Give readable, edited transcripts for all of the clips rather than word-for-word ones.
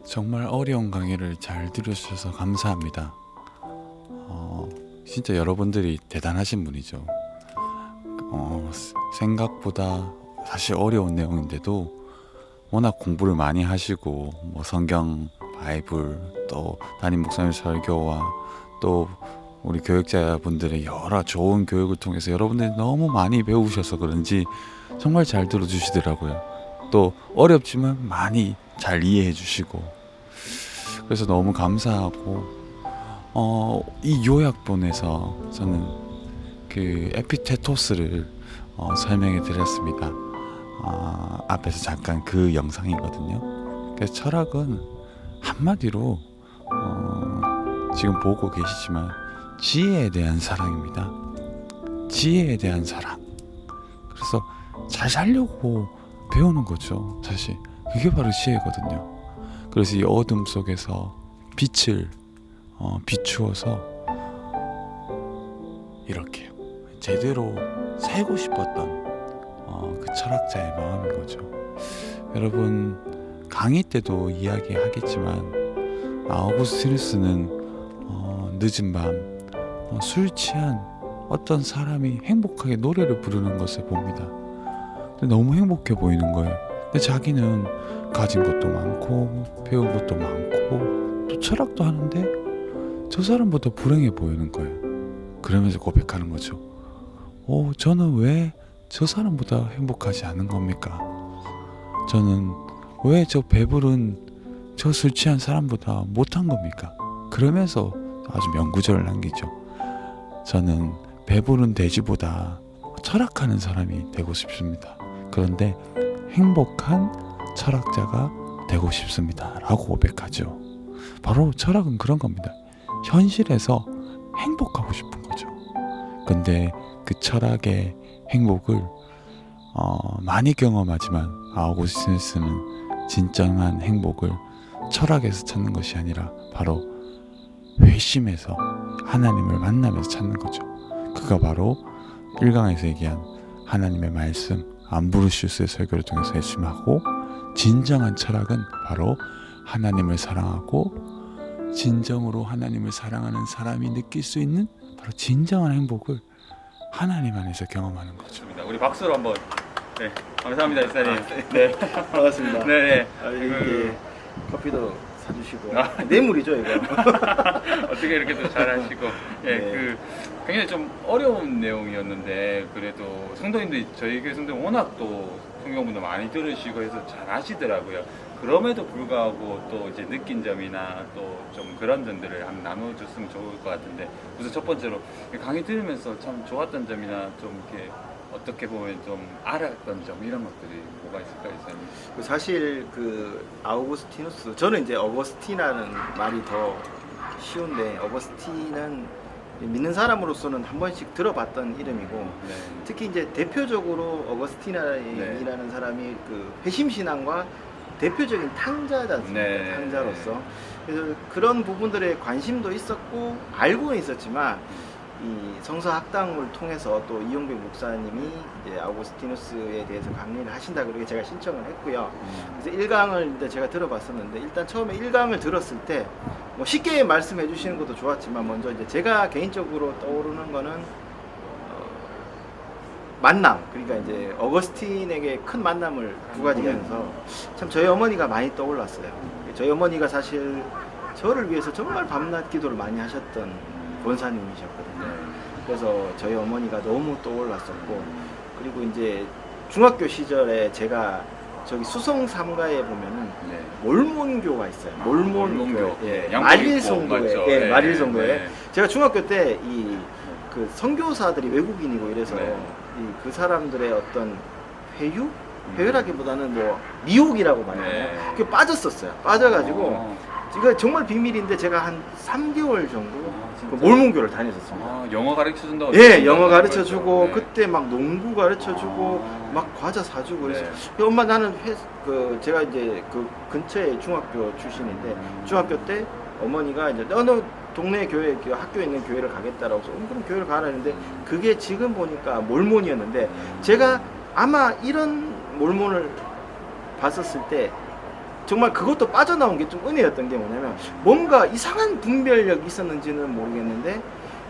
정말 어려운 강의를 잘 들으셔서 감사합니다. 진짜 여러분들이 대단하신 분이죠. 생각보다 사실 어려운 내용인데도 워낙 공부를 많이 하시고 뭐 성경, 바이블, 또 담임 목사님 설교와 또 우리 교육자분들의 여러 좋은 교육을 통해서 여러분들이 너무 많이 배우셔서 그런지 정말 잘 들어주시더라고요. 또 어렵지만 많이 잘 이해해 주시고, 그래서 너무 감사하고, 이 요약본에서 저는 그 에피테토스를 설명해 드렸습니다. 앞에서 잠깐 그 영상이거든요. 그래서 철학은 한마디로 지금 보고 계시지만 지혜에 대한 사랑입니다. 지혜에 대한 사랑. 그래서 잘 살려고 배우는 거죠. 사실 그게 바로 지혜거든요. 그래서 이 어둠 속에서 빛을 비추어서 이렇게 제대로 살고 싶었던 그 철학자의 마음인 거죠. 여러분, 강의 때도 이야기하겠지만 아우구스티누스는 늦은 밤 술 취한 어떤 사람이 행복하게 노래를 부르는 것을 봅니다. 근데 너무 행복해 보이는 거예요. 근데 자기는 가진 것도 많고 배운 것도 많고 또 철학도 하는데 저 사람보다 불행해 보이는 거예요. 그러면서 고백하는 거죠. 저는 왜 저 사람보다 행복하지 않은 겁니까? 저는 왜 저 배부른 저 술 취한 사람보다 못한 겁니까? 그러면서 아주 명구절을 남기죠. 저는 배부른 돼지보다 철학하는 사람이 되고 싶습니다. 그런데 행복한 철학자가 되고 싶습니다. 라고 고백하죠. 바로 철학은 그런 겁니다. 현실에서 행복하고 싶은 거죠. 근데 그 철학의 행복을 많이 경험하지만 아우구스티누스는 진정한 행복을 철학에서 찾는 것이 아니라 바로 회심에서 하나님을 만나면서 찾는 거죠. 그가 바로 1강에서 얘기한 하나님의 말씀 암브로시우스의 설교를 통해서 회심하고, 진정한 철학은 바로 하나님을 사랑하고 진정으로 하나님을 사랑하는 사람이 느낄 수 있는 바로 진정한 행복을 하나님 안에서 경험하는 거죠. 우리 박수로 한번. 네, 감사합니다, 이사님. 네, 반갑습니다. 네. 이게 커피도 사주시고 뇌물이죠 이거. 어떻게 이렇게 또 잘하시고. 예, 네. 굉장히 좀 어려운 내용이었는데 그래도 성도님들이 저희 교회 성도님 워낙 또 성경분도 많이 들으시고 해서 잘 하시더라고요. 그럼에도 불구하고 또 이제 느낀 점이나 또 좀 그런 점들을 한번 나눠줬으면 좋을 것 같은데, 우선 첫 번째로 강의 들으면서 참 좋았던 점이나 좀 이렇게 어떻게 보면 좀 알았던 점, 이런 것들이 뭐가 있을까요, 이사님? 사실 그 아우구스티누스, 저는 이제 어거스티나는 말이 더 쉬운데 어거스틴은 믿는 사람으로서는 한 번씩 들어봤던 이름이고, 네. 특히 이제 대표적으로 어거스티나이라는 사람이 그 회심신앙과 대표적인 탕자지 않습니까? 네. 탕자로서. 그래서 그런 부분들에 관심도 있었고 알고는 있었지만, 이 성서학당을 통해서 또 이용백 목사님이 이제 아우구스티누스에 대해서 강의를 하신다 그러게 제가 신청을 했고요. 그래서 1강을 이제 제가 들어봤었는데, 일단 처음에 1강을 들었을 때 뭐 쉽게 말씀해 주시는 것도 좋았지만, 먼저 이제 제가 개인적으로 떠오르는 거는 만남, 그러니까 이제 어거스틴에게 큰 만남을 두 가지가 있어서 참 저희 어머니가 많이 떠올랐어요. 저희 어머니가 사실 저를 위해서 정말 밤낮 기도를 많이 하셨던 권사님이셨거든요. 그래서 저희 어머니가 너무 떠올랐었고, 그리고 이제 중학교 시절에 제가 저기 수성 3가에 보면은 몰몬교가 있어요. 몰몬교. 예. 말일성교회. 예, 말일성교회. 네. 제가 중학교 때 이 그 선교사들이 외국인이고 이래서 그 사람들의 어떤 회유라기보다는 뭐 미혹이라고 말해요. 그게 빠졌었어요. 빠져가지고 이거 정말 비밀인데 제가 한 3개월 정도 그 몰몬교를 다녔었습니다. 영어 가르쳐 준다고? 예, 영어 가르쳐 주고 그때 막 농구 가르쳐 주고 막 과자 사주고 그래서 엄마 나는 제가 이제 그 근처에 중학교 출신인데 중학교 때 어머니가 이제 너 동네 교회 학교에 있는 교회를 가겠다라고 해서 그럼 교회를 가라 했는데, 그게 지금 보니까 몰몬이었는데, 제가 아마 이런 몰몬을 봤었을 때 정말 그것도 빠져나온 게 좀 은혜였던 게 뭐냐면 뭔가 이상한 분별력이 있었는지는 모르겠는데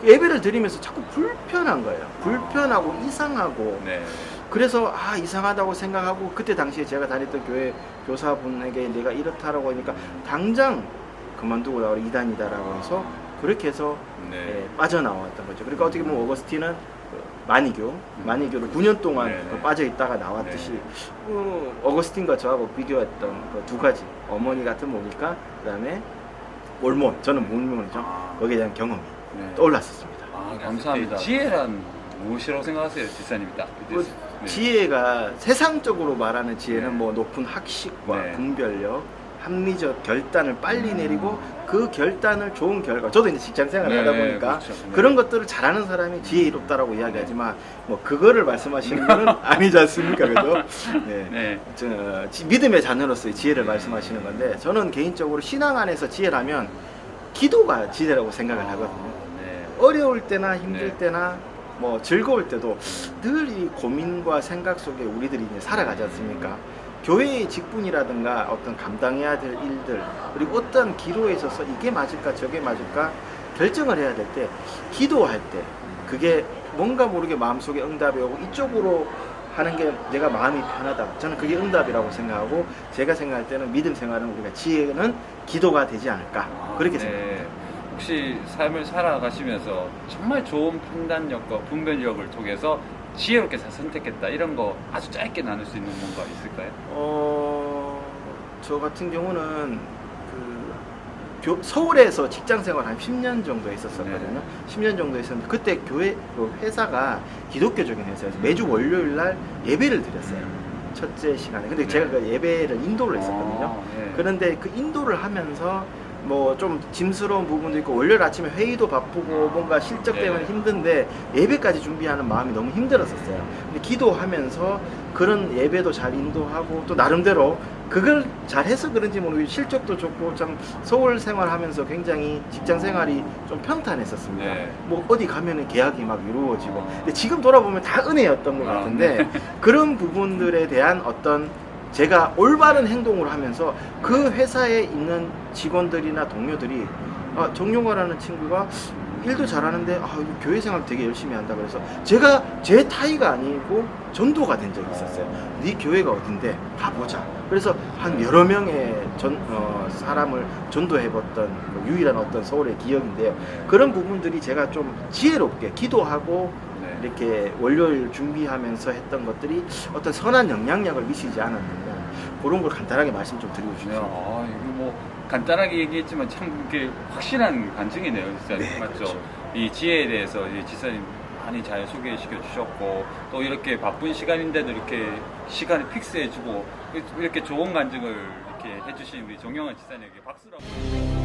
예배를 드리면서 자꾸 불편한 거예요. 불편하고 이상하고 네. 그래서 이상하다고 생각하고 그때 당시에 제가 다녔던 교회 교사분에게 내가 이렇다라고 하니까 당장 그만두고 나와 이단이다라고 해서 그렇게 해서 네. 빠져나왔던 거죠. 그러니까 어떻게 보면 오거스틴은 만이교를 9년 동안 네, 네. 빠져 있다가 나왔듯이 네. 어거스틴과 저하고 비교했던 그 두 가지 어머니 같은 몸이니까 그다음에 몰몬 저는 몰몬이죠. 거기에 대한 경험이 네. 떠올랐었습니다. 감사합니다. 지혜란 무엇이라고 생각하세요, 지사님? 딱 뭐, 네. 지혜가 세상적으로 말하는 지혜는 네. 뭐 높은 학식과 네. 분별력, 합리적 결단을 빨리 내리고 그 결단을 좋은 결과. 저도 이제 직장 생활을 하다 보니까 그렇죠. 네. 그런 것들을 잘하는 사람이 지혜롭다라고 이야기하지만 뭐 그거를 말씀하시는 거는 아니지 않습니까, 그죠? 네. 네. 믿음의 자녀로서의 지혜를 말씀하시는 건데 저는 개인적으로 신앙 안에서 지혜라면 기도가 지혜라고 생각을 하거든요. 네. 어려울 때나 힘들 네. 때나 뭐 즐거울 때도 늘 이 고민과 생각 속에 우리들이 이제 살아가지 않습니까? 교회의 직분이라든가 어떤 감당해야 될 일들 그리고 어떤 기도에 있어서 이게 맞을까 저게 맞을까 결정을 해야 될 때 기도할 때 그게 뭔가 모르게 마음속에 응답이 오고 이쪽으로 하는 게 내가 마음이 편하다. 저는 그게 응답이라고 생각하고 제가 생각할 때는 믿음 생활은 우리가 지혜는 기도가 되지 않을까 그렇게 생각합니다. 혹시 삶을 살아가시면서 정말 좋은 판단력과 분별력을 통해서 지혜롭게 잘 선택했다 이런 거 아주 짧게 나눌 수 있는 뭔가 있을까요? 저 같은 경우는 서울에서 직장 생활 한 10년 정도 했었거든요. 네. 10년 정도 했었는데 그때 회사가 기독교적인 회사여서 매주 월요일 날 예배를 드렸어요. 첫째 시간에. 근데 네. 제가 그 예배를 인도를 했었거든요. 네. 그런데 그 인도를 하면서 뭐 좀 짐스러운 부분도 있고 월요일 아침에 회의도 바쁘고 뭔가 실적 때문에 네. 힘든데 예배까지 준비하는 마음이 너무 힘들었었어요. 근데 기도하면서 그런 예배도 잘 인도하고 또 나름대로 그걸 잘해서 그런지 모르겠고 실적도 좋고 참 서울 생활하면서 굉장히 직장 생활이 좀 평탄했었습니다. 네. 뭐 어디 가면은 계약이 막 이루어지고 근데 지금 돌아보면 다 은혜였던 것 같은데 그런 부분들에 대한 어떤 제가 올바른 행동을 하면서 그 회사에 있는 직원들이나 동료들이 정용화라는 친구가 일도 잘하는데 이거 교회 생활 되게 열심히 한다 그래서 제가 제 타이가 아니고 전도가 된 적이 있었어요. 네 교회가 어딘데 가보자. 그래서 한 여러 명의 사람을 전도해봤던 유일한 어떤 서울의 기억인데요. 그런 부분들이 제가 좀 지혜롭게 기도하고 이렇게 월요일 준비하면서 했던 것들이 어떤 선한 영향력을 미치지 않았느냐 그런 걸 간단하게 말씀 좀 드리고 싶습니다. 이거 뭐 간단하게 얘기했지만 참 이게 확실한 간증이네요, 진짜. 네, 맞죠? 그렇죠. 이 지혜에 대해서 이제 지사님 많이 잘 소개시켜 주셨고 또 이렇게 바쁜 시간인데도 이렇게 시간을 픽스해주고 이렇게 좋은 간증을 이렇게 해주신 우리 정영환 지사님에게 박수를 한번.